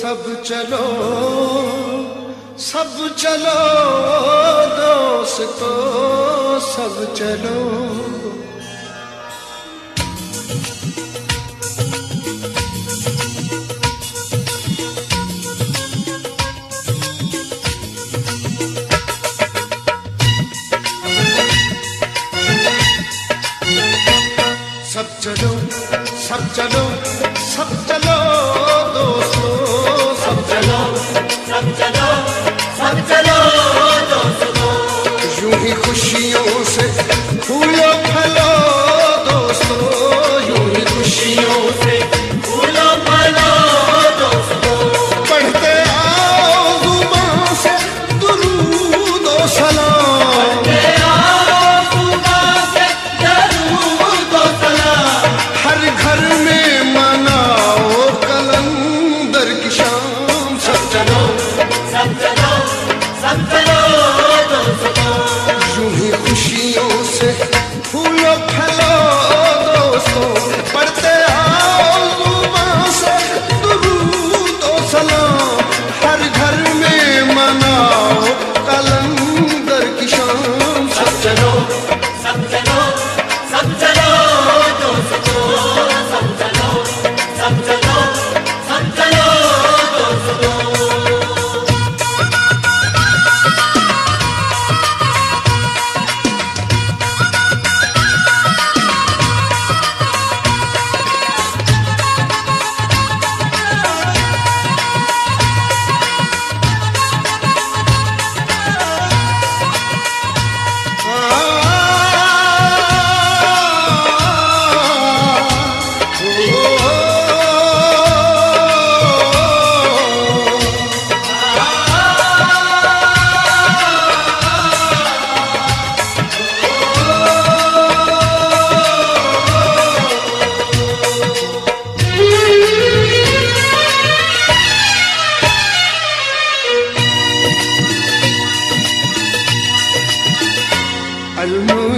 सब चलो सब चलो दोस्तों सब चलो। सब चलो सब चलो सब चलो दोस्तों सब चलो सब चलो सब चलो दोस्तों। यूं ही खुशियों से फूलो फलो दोस्तों, यूं ही खुशियों से फूलो फलो दोस्तों। पढ़ते आओ जुबान से दुरूद और सलाम, यूं ही खुशियों से फूलो फलो दोस्तों। पढ़ते आओ जुबान से दुरूद और सलाम, हर घर में मनाओ कलंदर की शाम। सब चलो सब चलो सब चलो दोस्तों सब चलो सब चलो सब चलो दोस्तों।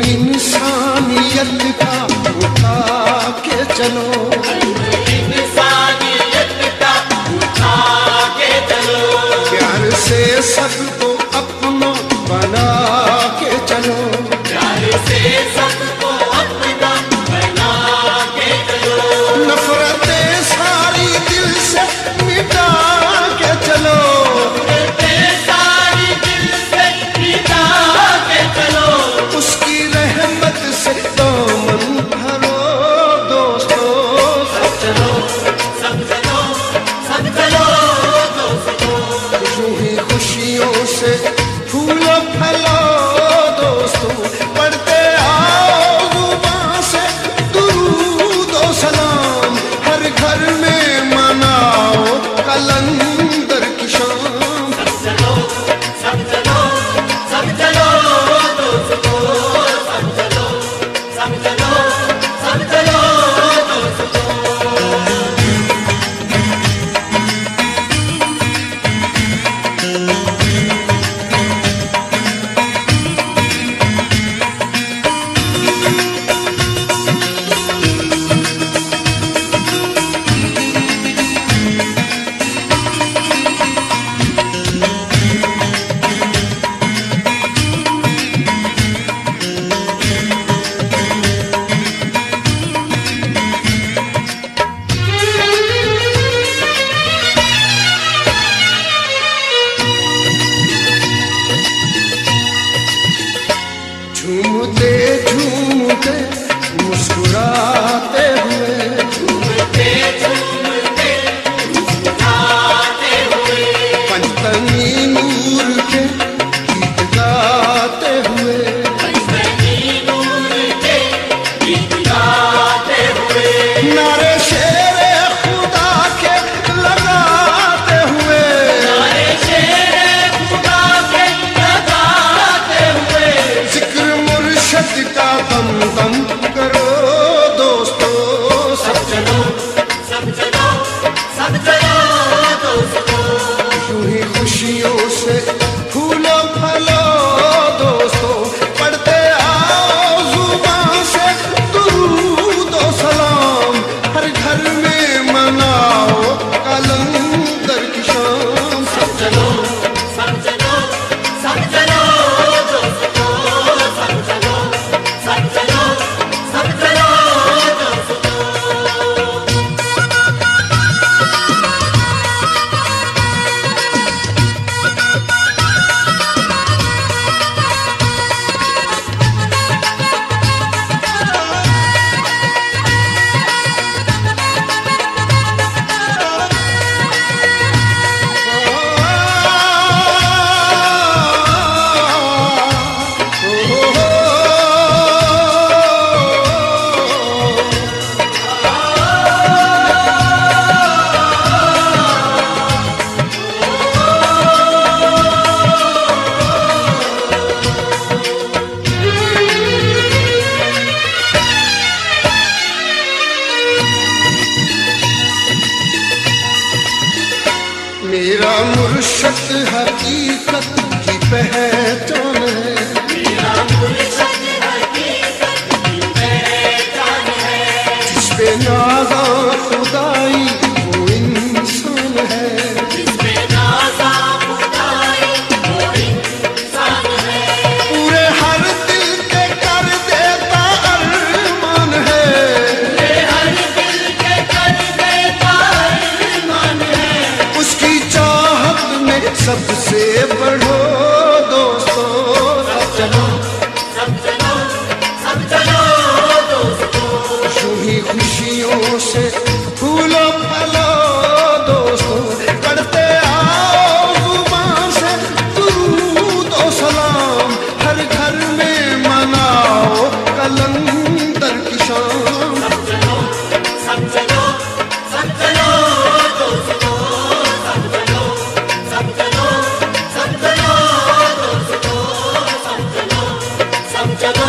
इंसानियत का उठा के चलो, इंसानियत का उठा के चलो। प्यार से सबको अपना बना के चलो, प्यार से सबको अपना बना के चलो। नफरतें सारी दिल से मिटा के चलो, नफरतें सारी दिल से मिटा के चलो। उसकी रहमत से दामन भरो दोस्तों सब चलो सब चलो सब चलो दोस्तों। यूं ही खुशियों से फूलो फलो दोस्तों। पढ़ते आओ जुबान से दुरूद और सलाम, हर घर में मनाओ कलंदर की शाम। सब चलो सब चलो सब चलो दोस्तों सब चलो सब चलो सब चलो दोस्तों। झूमते झूमते मुस्कुराते हुए, झूमते झूमते मुस्कुराते हुए। पंचतनी नूर के गीत गाते हुए, पंचतनी नूर के गीत गाते हुए। नारे शेरे खुदा के लगाते हुए, नारे शेरे खुदा के लगाते हुए। जिक्र मुर्शद का दम दम करो दोस्तों सब चलो सब चलो सब चलो दोस्तों। यूं ही खुशियों से फूलो फलो दोस्तों। पढ़ते आओ जुबान से दुरूद और सलाम, हर घर में मनाओ कलंदर की मेरा मुर्शद हकीकत की पहचान है, मेरा मुर्शद हकीकत की पहचान है। जिस पे नाज़ा खुदाई वो इंसान है, जिस पे नाज़ा खुदाई वो इंसान है। पूरे हर दिल के कर देता अरमान है, पूरे हर दिल के कर देता अरमान है। उसकी चाहत में सबसे बढ़ो दोस्तों, सब चलो सब चलो सब चलो दोस्तों, यूं ही खुशियों से फूलो फलो दोस्तों, पढ़ते आओ जुबान से दुरूद और सलाम, हर घर में मनाओ कलंदर की शाम। सब चलो सब चलो सब चलो दोस्तों, सब चलो सब चलो सब चलो दोस्तों, सब चलो सब चलो